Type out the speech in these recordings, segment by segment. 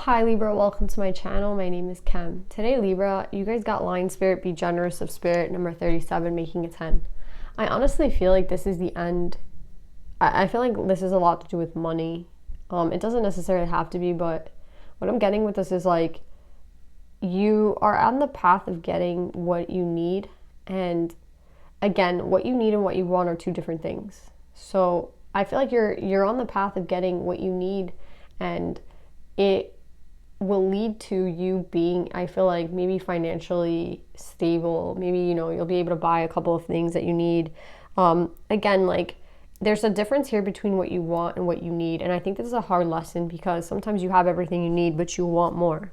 Hi Libra, welcome to my channel. My name is Kem. Today Libra, you guys got Lion Spirit, Be Generous of Spirit, number 37, making a 10. I honestly feel like this is the end. I feel like this is a lot to do with money. It doesn't necessarily have to be, but what I'm getting with this is like, you are on the path of getting what you need. And again, what you need and what you want are two different things. So I feel like you're on the path of getting what you need, and it will lead to you being, I feel like, maybe financially stable. Maybe, you'll be able to buy a couple of things that you need. Again, like, there's a difference here between what you want and what you need. And I think this is a hard lesson because sometimes you have everything you need, but you want more.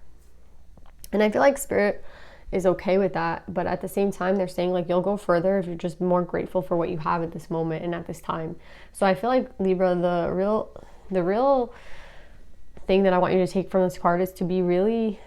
And I feel like Spirit is okay with that. But at the same time, they're saying like, you'll go further if you're just more grateful for what you have at this moment and at this time. So I feel like Libra, the real thing that I want you to take from this card is to be really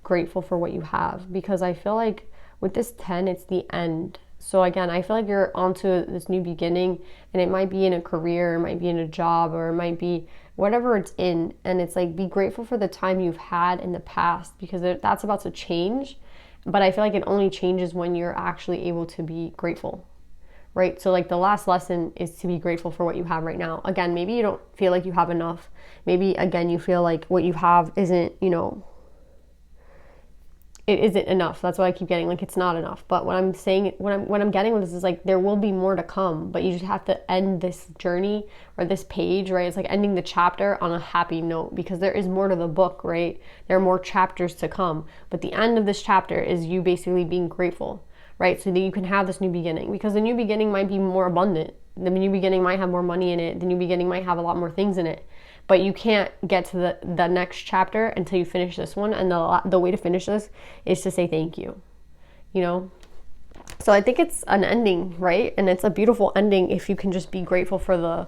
grateful for what you have, because I feel like with this 10, it's the end. So again, I feel like you're onto this new beginning, and it might be in a career, it might be in a job, or it might be whatever it's in. And it's like, be grateful for the time you've had in the past, because that's about to change. But I feel like it only changes when you're actually able to be grateful, right? So like, the last lesson is to be grateful for what you have right now. Again, maybe you don't feel like you have enough. Maybe again, you feel like what you have isn't, it isn't enough. That's what I keep getting, like, it's not enough. But what I'm saying, what I'm getting with this is like, there will be more to come, but you just have to end this journey or this page, right? It's like ending the chapter on a happy note, because there is more to the book, right? There are more chapters to come, but the end of this chapter is you basically being grateful, right? So that you can have this new beginning, because the new beginning might be more abundant. The new beginning might have more money in it. The new beginning might have a lot more things in it. But you can't get to the next chapter until you finish this one. And the way to finish this is to say thank you, So I think it's an ending, right? And it's a beautiful ending if you can just be grateful for the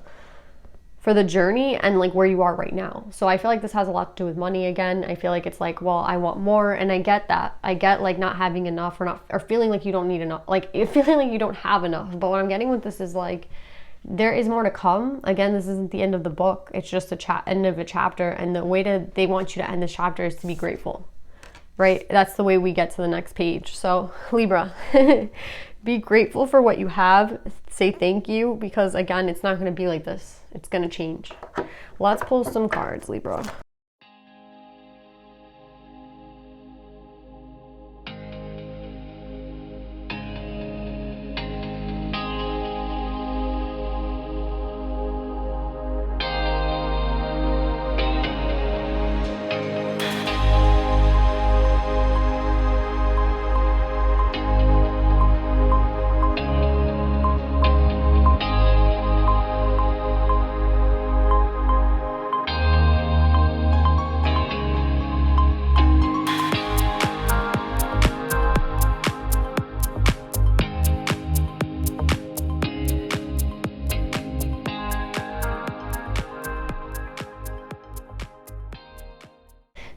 journey and like where you are right now. So I feel like this has a lot to do with money again. I feel like it's like, well, I want more, and I get that. I get like not having enough, or feeling like you don't need enough, like feeling like you don't have enough. But what I'm getting with this is like, there is more to come. Again, this isn't the end of the book. It's just end of a chapter. And the way they want you to end this chapter is to be grateful, right? That's the way we get to the next page. So Libra, be grateful for what you have. Say thank you, because again, it's not going to be like this. It's going to change. Let's pull some cards, Libra.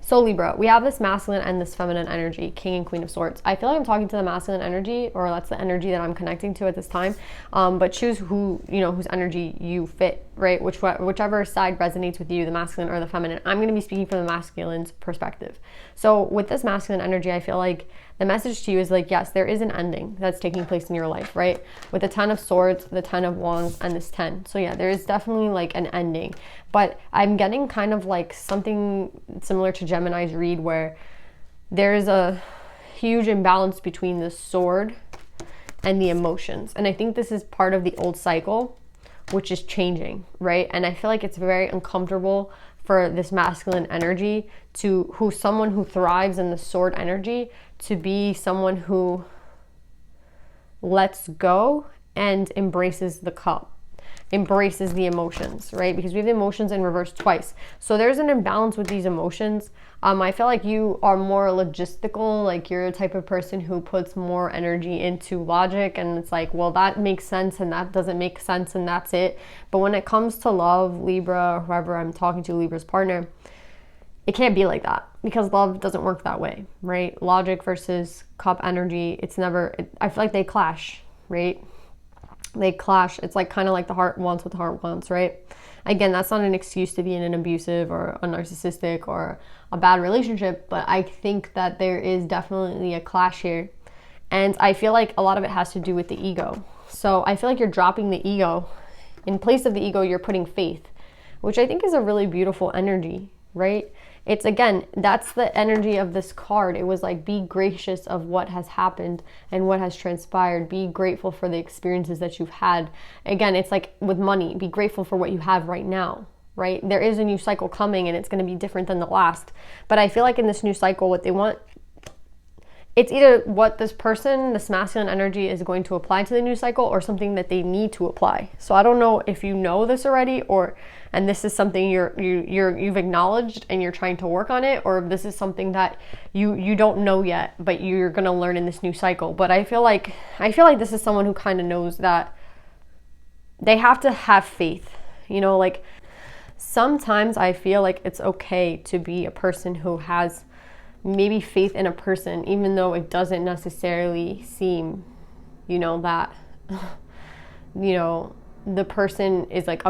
So Libra, we have this masculine and this feminine energy, King and Queen of Swords. I feel like I'm talking to the masculine energy, or that's the energy that I'm connecting to at this time. But choose whose energy you fit, right? Whichever side resonates with you, the masculine or the feminine. I'm going to be speaking from the masculine's perspective. So with this masculine energy, I feel like the message to you is like, yes, there is an ending that's taking place in your life, right? With the 10 of Swords, the 10 of Wands, and this 10. So yeah, there is definitely like an ending. But I'm getting kind of like something similar to Gemini's read, where there's a huge imbalance between the sword and the emotions. And I think this is part of the old cycle, which is changing, right? And I feel like it's very uncomfortable for this masculine energy someone who thrives in the sword energy, to be someone who lets go and embraces the cup, embraces the emotions, right? Because we have the emotions in reverse twice. So there's an imbalance with these emotions. I feel like you are more logistical, like you're a type of person who puts more energy into logic, and it's like, well, that makes sense and that doesn't make sense, and that's it. But when it comes to love, Libra, or whoever I'm talking to, Libra's partner, it can't be like that, because love doesn't work that way, right? Logic versus cup energy, I feel like they clash, right? They clash. It's like kind of like the heart wants what the heart wants, right? Again, that's not an excuse to be in an abusive or a narcissistic or a bad relationship, but I think that there is definitely a clash here. And I feel like a lot of it has to do with the ego. So I feel like you're dropping the ego. In place of the ego, you're putting faith, which I think is a really beautiful energy, right? It's, again, that's the energy of this card. It was like, be gracious of what has happened and what has transpired. Be grateful for the experiences that you've had. Again, it's like with money, be grateful for what you have right now, right? There is a new cycle coming and it's going to be different than the last. But I feel like in this new cycle, what they want, it's either what this person, this masculine energy, is going to apply to the new cycle or something that they need to apply. So I don't know if you know this already, and this is something you've acknowledged and you're trying to work on it, or if this is something that you don't know yet, but you're gonna learn in this new cycle. But I feel like this is someone who kind of knows that they have to have faith. You know, like sometimes I feel like it's okay to be a person who has maybe faith in a person, even though it doesn't necessarily seem, that, the person is like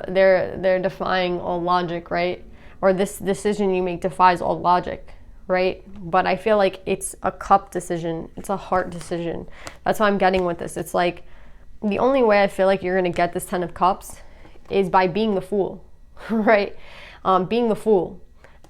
they're defying all logic, right? Or this decision you make defies all logic, right? But I feel like it's a cup decision. It's a heart decision. That's what I'm getting with this. It's like the only way I feel like you're going to get this 10 of cups is by being the fool, right? Being the fool.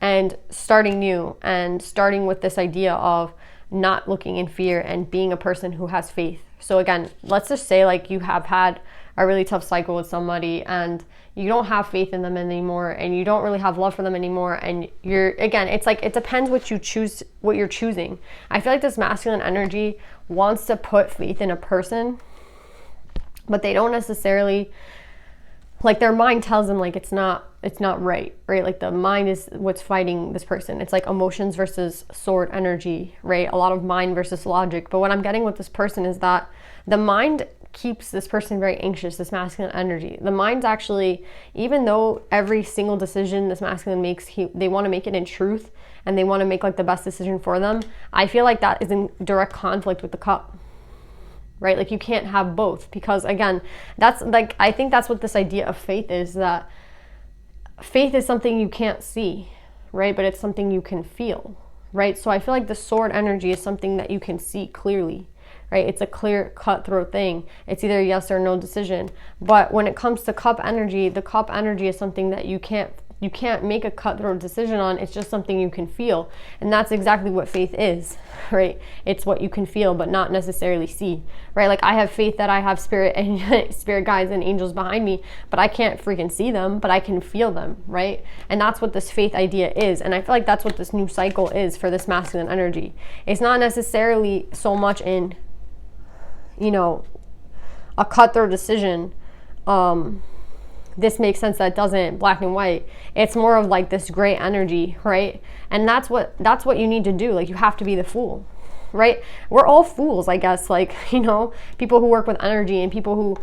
And starting new and starting with this idea of not looking in fear and being a person who has faith. So again, let's just say like you have had a really tough cycle with somebody and you don't have faith in them anymore and you don't really have love for them anymore, and it's like it depends what you're choosing. I feel like this masculine energy wants to put faith in a person, but they don't necessarily, like their mind tells them like it's not right? Like the mind is what's fighting this person. It's like emotions versus sword energy, right? A lot of mind versus logic. But what I'm getting with this person is that the mind keeps this person very anxious, this masculine energy. The mind's actually, even though every single decision this masculine makes, they want to make it in truth and they want to make like the best decision for them. I feel like that is in direct conflict with the cup. Right? Like you can't have both, because again, that's like, I think that's what this idea of faith is, that faith is something you can't see, right? But it's something you can feel, right? So I feel like the sword energy is something that you can see clearly, right? It's a clear cutthroat thing. It's either a yes or no decision. But when it comes to cup energy, the cup energy is something that you can't make a cutthroat decision on. It's just something you can feel. And that's exactly what faith is, right? It's what you can feel, but not necessarily see, right? Like I have faith that I have spirit and spirit guides and angels behind me, but I can't freaking see them, but I can feel them, right? And that's what this faith idea is. And I feel like that's what this new cycle is for this masculine energy. It's not necessarily so much in, a cutthroat decision, this makes sense, that doesn't, black and white. It's more of like this gray energy, right? And that's what you need to do. Like you have to be the fool, right? We're all fools, I guess. Like, people who work with energy and people who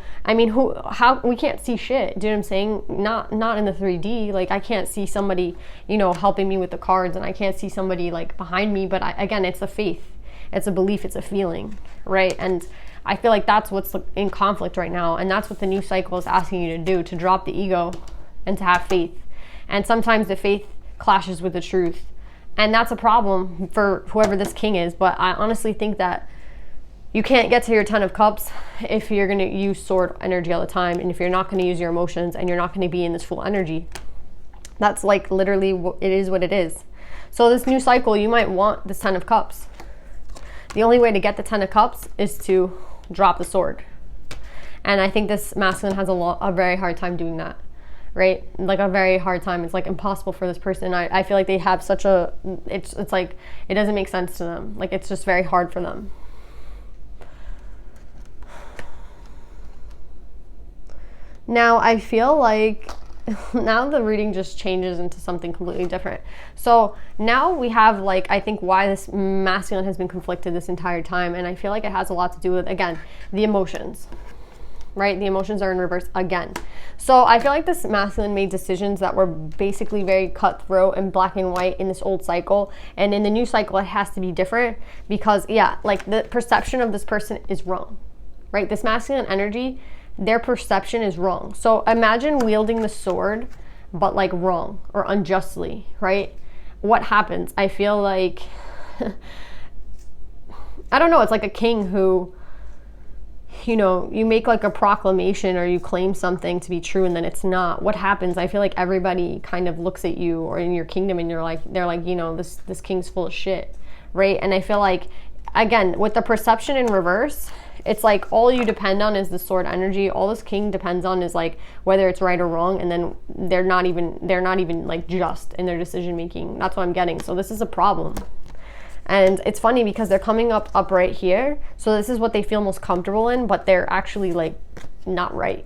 we can't see shit. Do you know what I'm saying? Not in the 3D. Like I can't see somebody, helping me with the cards, and I can't see somebody like behind me. But again, it's a faith, it's a belief, it's a feeling, right? And I feel like that's what's in conflict right now. And that's what the new cycle is asking you to do, to drop the ego and to have faith. And sometimes the faith clashes with the truth. And that's a problem for whoever this king is. But I honestly think that you can't get to your 10 of cups if you're going to use sword energy all the time. And if you're not going to use your emotions and you're not going to be in this full energy. That's like literally it is what it is. So this new cycle, you might want this 10 of cups. The only way to get the 10 of cups is to drop the sword. And I think this masculine has a very hard time doing that, right? Like a very hard time. It's like impossible for this person. I feel like they have such a, it's like, it doesn't make sense to them. Like it's just very hard for them. Now I feel like now the reading just changes into something completely different. So now we have like, I think why this masculine has been conflicted this entire time. And I feel like it has a lot to do with, again, the emotions, right? The emotions are in reverse again. So I feel like this masculine made decisions that were basically very cutthroat and black and white in this old cycle. And in the new cycle, it has to be different because, like the perception of this person is wrong, right? This masculine energy their perception is wrong. So imagine wielding the sword, but like wrong or unjustly, right? What happens? I feel like, I don't know, it's like a king who, you know, you make like a proclamation or you claim something to be true and then it's not. What happens? I feel like everybody kind of looks at you or in your kingdom and they're like, you know, this king's full of shit, right? And I feel like, again, with the perception in reverse, it's like all you depend on is the sword energy. All this king depends on is like whether it's right or wrong, and then they're not even like just in their decision making. That's what I'm getting. So this is a problem. And it's funny because they're coming up right here. So this is what they feel most comfortable in, but they're actually like not right.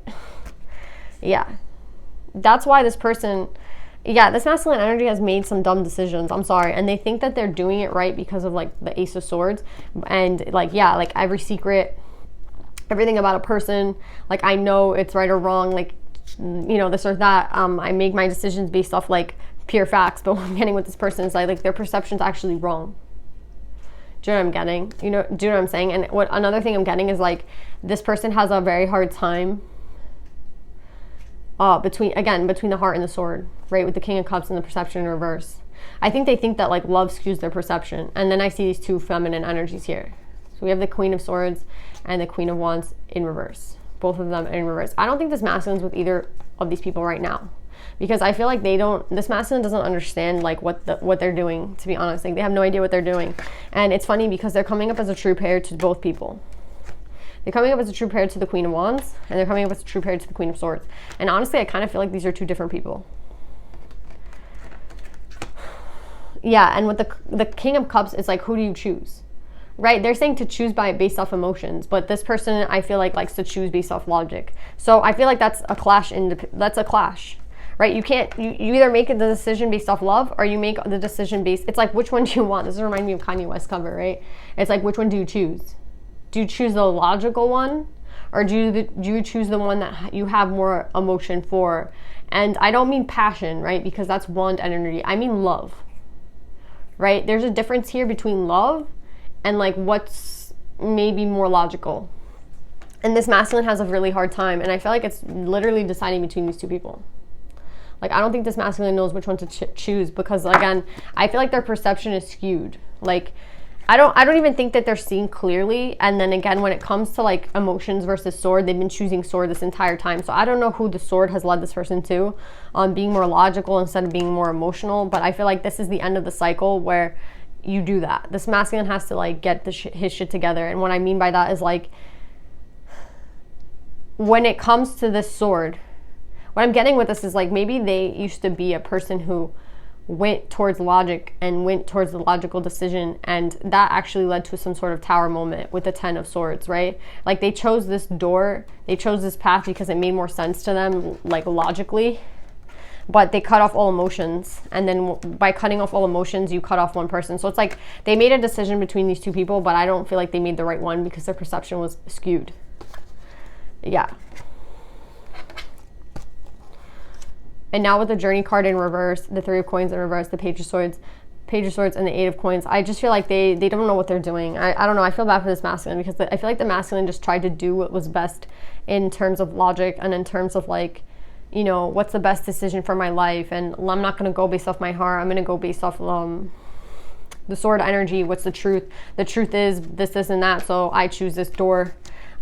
Yeah. That's why this person, this masculine energy has made some dumb decisions. I'm sorry. And they think that they're doing it right because of like the Ace of Swords. And like, like every secret, everything about a person, like I know it's right or wrong, like, you know, this or that. I make my decisions based off like pure facts. But what I'm getting with this person is like their perception's actually wrong. Do you know what I'm getting? You know, do you know what I'm saying? And what another thing I'm getting is like this person has a very hard time between the heart and the sword, right? With the King of Cups and the perception in reverse. I think they think that like love skews their perception. And then I see these two feminine energies here. So we have the Queen of Swords and the Queen of Wands in reverse. Both of them in reverse. I don't think this masculine's with either of these people right now. Because I feel like this masculine doesn't understand like what they're doing, to be honest. Like they have no idea what they're doing. And it's funny because they're coming up as a true pair to both people. They're coming up as a true pair to the Queen of Wands, and they're coming up as a true pair to the Queen of Swords. And honestly, I kind of feel like these are two different people. Yeah, and with the King of Cups, it's like, who do you choose? Right? They're saying to choose based off emotions, but this person, I feel like, likes to choose based off logic. So I feel like that's a clash. That's a clash. Right? You can't, you either make the decision based off love or you make the decision based, it's like, which one do you want? This reminds me of Kanye West cover, right? It's like, which one do you choose? Do you choose the logical one? Or do you choose the one that you have more emotion for? And I don't mean passion, right? Because that's wand energy. I mean love, right? There's a difference here between love and like what's maybe more logical. And this masculine has a really hard time. And I feel like it's literally deciding between these two people. Like, I don't think this masculine knows which one to choose because, again, I feel like their perception is skewed. Like, I don't even think that they're seeing clearly. And then again, when it comes to like emotions versus sword, they've been choosing sword this entire time. So I don't know who the sword has led this person to, being more logical instead of being more emotional. But I feel like this is the end of the cycle where you do that. This masculine has to like get his shit together. And what I mean by that is like, when it comes to this sword, what I'm getting with this is like maybe they used to be a person who went towards logic and went towards the logical decision, and that actually led to some sort of tower moment with the 10 of Swords, right? Like they chose this door, they chose this path because it made more sense to them, like logically, but they cut off all emotions. And then by cutting off all emotions, you cut off one person. So it's like they made a decision between these two people, but I don't feel like they made the right one because their perception was skewed. Yeah. And now with the Journey card in reverse, the 3 of Coins in reverse, the Page of Swords, and the 8 of Coins, I just feel like they don't know what they're doing. I don't know. I feel bad for this masculine because I feel like the masculine just tried to do what was best in terms of logic and in terms of like, you know, what's the best decision for my life. And I'm not going to go based off my heart. I'm going to go based off the sword energy. What's the truth? The truth is this, and that. So I choose this door.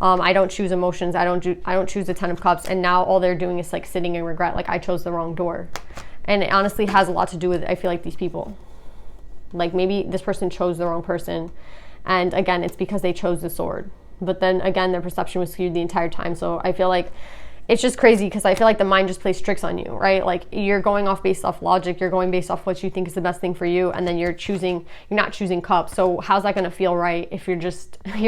I don't choose emotions. I don't choose the 10 of Cups. And now all they're doing is like sitting in regret. Like I chose the wrong door. And it honestly has a lot to do with, I feel like, these people. Like maybe this person chose the wrong person. And again, it's because they chose the sword. But then again, their perception was skewed the entire time. So I feel like it's just crazy because I feel like the mind just plays tricks on you, right? Like you're going off based off logic. You're going based off what you think is the best thing for you. And then you're not choosing cups. So how's that going to feel right if you're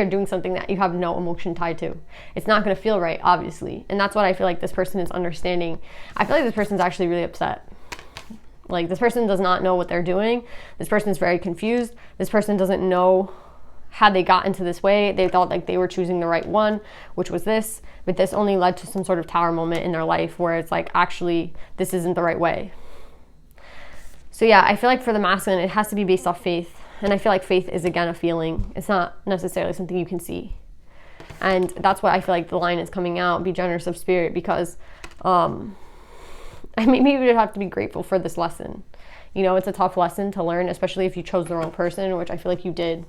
doing something that you have no emotion tied to? It's not going to feel right, obviously. And that's what I feel like this person is understanding. I feel like this person's actually really upset. Like this person does not know what they're doing. This person is very confused. This person doesn't know how they got into this way. They thought like they were choosing the right one, which was this, but this only led to some sort of tower moment in their life where it's like, actually, this isn't the right way. So yeah, I feel like for the masculine, it has to be based off faith. And I feel like faith is, again, a feeling. It's not necessarily something you can see. And that's what I feel like the line is coming out, be generous of spirit, because maybe you would have to be grateful for this lesson. You know, it's a tough lesson to learn, especially if you chose the wrong person, which I feel like you did.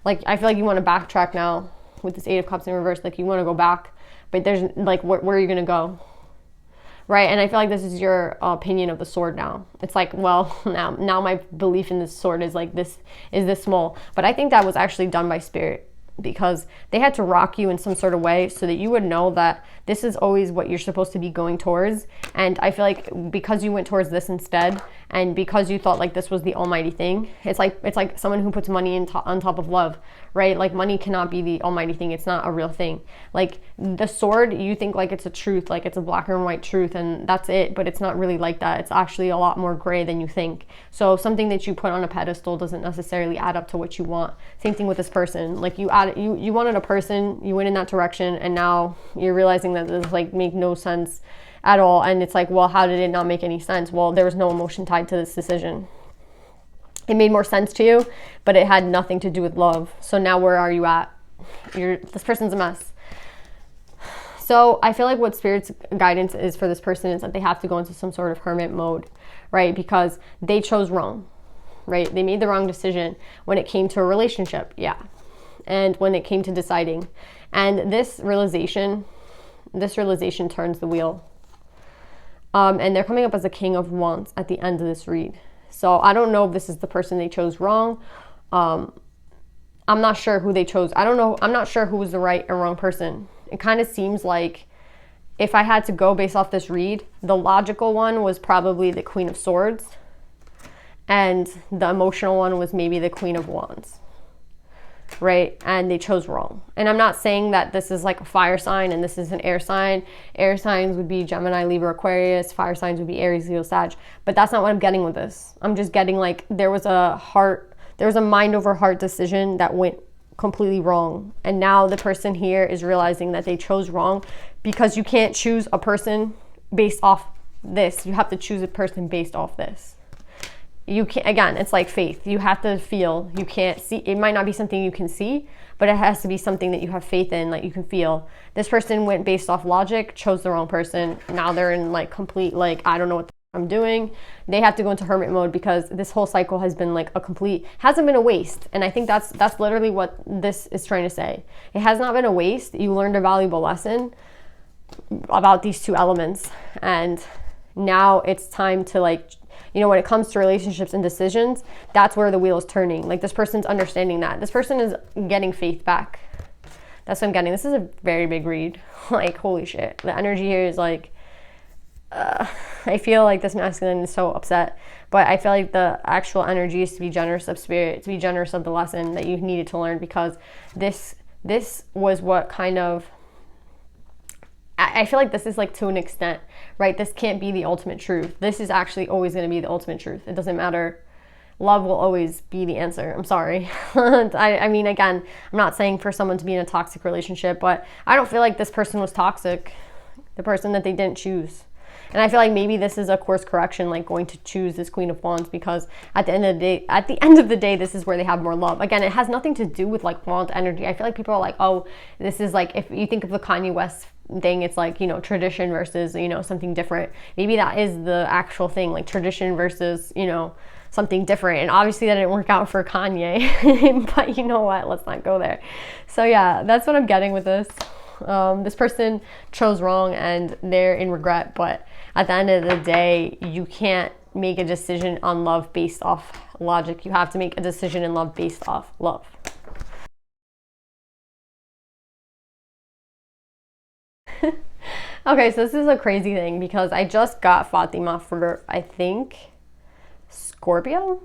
Like, I feel like you want to backtrack now with this Eight of Cups in reverse. Like, you want to go back, but there's, like, where are you going to go? Right? And I feel like this is your opinion of the sword now. It's like, well, now my belief in this sword is like this small. But I think that was actually done by spirit, because they had to rock you in some sort of way so that you would know that this is always what you're supposed to be going towards. And I feel like because you went towards this instead, and because you thought like this was the almighty thing, it's like someone who puts money on top of love, right? Like, money cannot be the almighty thing. It's not a real thing. Like, the sword, you think like it's a truth, like it's a black and white truth, and that's it, but it's not really like that. It's actually a lot more gray than you think. So something that you put on a pedestal doesn't necessarily add up to what you want. Same thing with this person. Like, you wanted a person, you went in that direction, and now you're realizing that this like make no sense at all. And it's like, well, how did it not make any sense? Well, there was no emotion tied to this decision. It made more sense to you, but it had nothing to do with love. So now where are you at? This person's a mess. So I feel like what Spirit's guidance is for this person is that they have to go into some sort of hermit mode, right? Because they chose wrong, right? They made the wrong decision when it came to a relationship, yeah. And when it came to deciding. And this realization turns the wheel. And they're coming up as a King of Wands at the end of this read. So I don't know if this is the person they chose wrong. I'm not sure who they chose. I don't know. I'm not sure who was the right or wrong person. It kind of seems like if I had to go based off this read, the logical one was probably the Queen of Swords. And the emotional one was maybe the Queen of Wands. Right? And they chose wrong. And I'm not saying that this is like a fire sign and this is an air sign. Air signs would be Gemini, Libra, Aquarius. Fire signs would be Aries, Leo, Sag. But that's not what I'm getting with this. I'm just getting like there was a mind over heart decision that went completely wrong. And now the person here is realizing that they chose wrong, because you can't choose a person based off this. You have to choose a person based off this. You can't, again, it's like faith. You have to feel. You can't see. It might not be something you can see, but it has to be something that you have faith in, like you can feel. This person went based off logic, chose the wrong person. Now they're in like complete, like, I don't know what I'm doing. They have to go into hermit mode, because this whole cycle has been like hasn't been a waste. And I think that's literally what this is trying to say. It has not been a waste. You learned a valuable lesson about these two elements. And now it's time to like, when it comes to relationships and decisions, that's where the wheel is turning. Like, this person's understanding that. This person is getting faith back. That's what I'm getting. This is a very big read. Like, holy shit. The energy here is like, I feel like this masculine is so upset. But I feel like the actual energy is to be generous of spirit, to be generous of the lesson that you needed to learn, because this was what kind of, I feel like this is like to an extent, right? This can't be the ultimate truth. This is actually always going to be the ultimate truth. It doesn't matter. Love will always be the answer. I'm sorry. I mean, again, I'm not saying for someone to be in a toxic relationship, but I don't feel like this person was toxic, the person that they didn't choose. And I feel like maybe this is a course correction, like going to choose this Queen of Wands, because at the end of the day, this is where they have more love. Again, it has nothing to do with like wand energy. I feel like people are like, oh, this is like, if you think of the Kanye West thing, it's like, tradition versus, something different. Maybe that is the actual thing, like tradition versus, something different. And obviously that didn't work out for Kanye, but you know what? Let's not go there. So yeah, that's what I'm getting with this. This person chose wrong and they're in regret, but at the end of the day, you can't make a decision on love based off logic. You have to make a decision in love based off love. Okay, so this is a crazy thing, because I just got Fatima for, I think, Scorpio?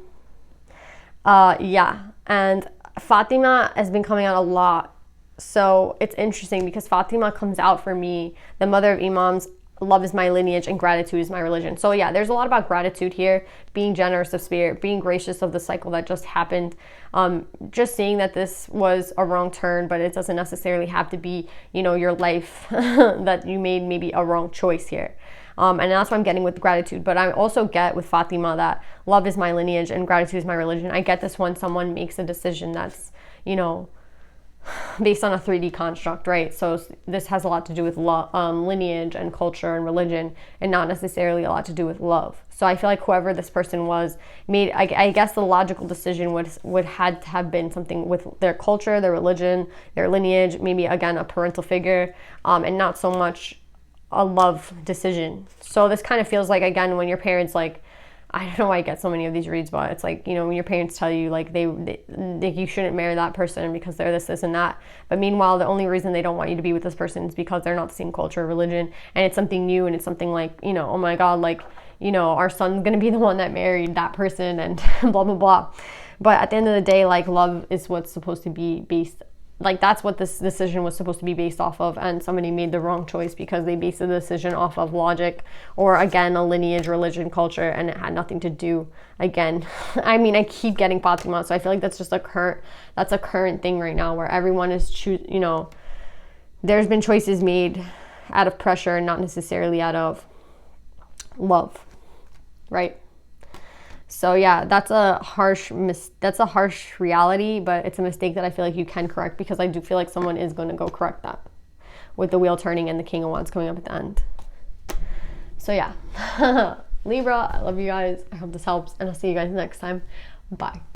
Yeah, and Fatima has been coming out a lot. So it's interesting because Fatima comes out for me, the mother of imams, love is my lineage and gratitude is my religion. So yeah, there's a lot about gratitude here, being generous of spirit, being gracious of the cycle that just happened, just seeing that this was a wrong turn, but it doesn't necessarily have to be, your life that you made maybe a wrong choice here. And that's what I'm getting with gratitude. But I also get with Fatima that love is my lineage and gratitude is my religion. I get this when someone makes a decision that's, based on a 3D construct, right? So this has a lot to do with lineage and culture and religion, and not necessarily a lot to do with love. So I feel like whoever this person was made, I guess the logical decision would had to have been something with their culture, their religion, their lineage, maybe again a parental figure, and not so much a love decision. So this kind of feels like, again, when your parents, like, I don't know why I get so many of these reads, but it's like, you know, when your parents tell you like they you shouldn't marry that person because they're this and that, but meanwhile the only reason they don't want you to be with this person is because they're not the same culture or religion, and it's something new, and it's something like, you know, oh my god, like, you know, our son's gonna be the one that married that person, and blah blah blah. But at the end of the day, like, love is what's supposed to be based, like, that's what this decision was supposed to be based off of, and somebody made the wrong choice because they based the decision off of logic, or again, a lineage, religion, culture, and it had nothing to do, again, I mean, I keep getting Fatima, so I feel like that's just a current thing right now, where everyone is you know, there's been choices made out of pressure, not necessarily out of love, right? So yeah, that's a harsh reality, but it's a mistake that I feel like you can correct, because I do feel like someone is going to go correct that with the wheel turning and the King of Wands coming up at the end. So yeah, Libra, I love you guys. I hope this helps, and I'll see you guys next time. Bye.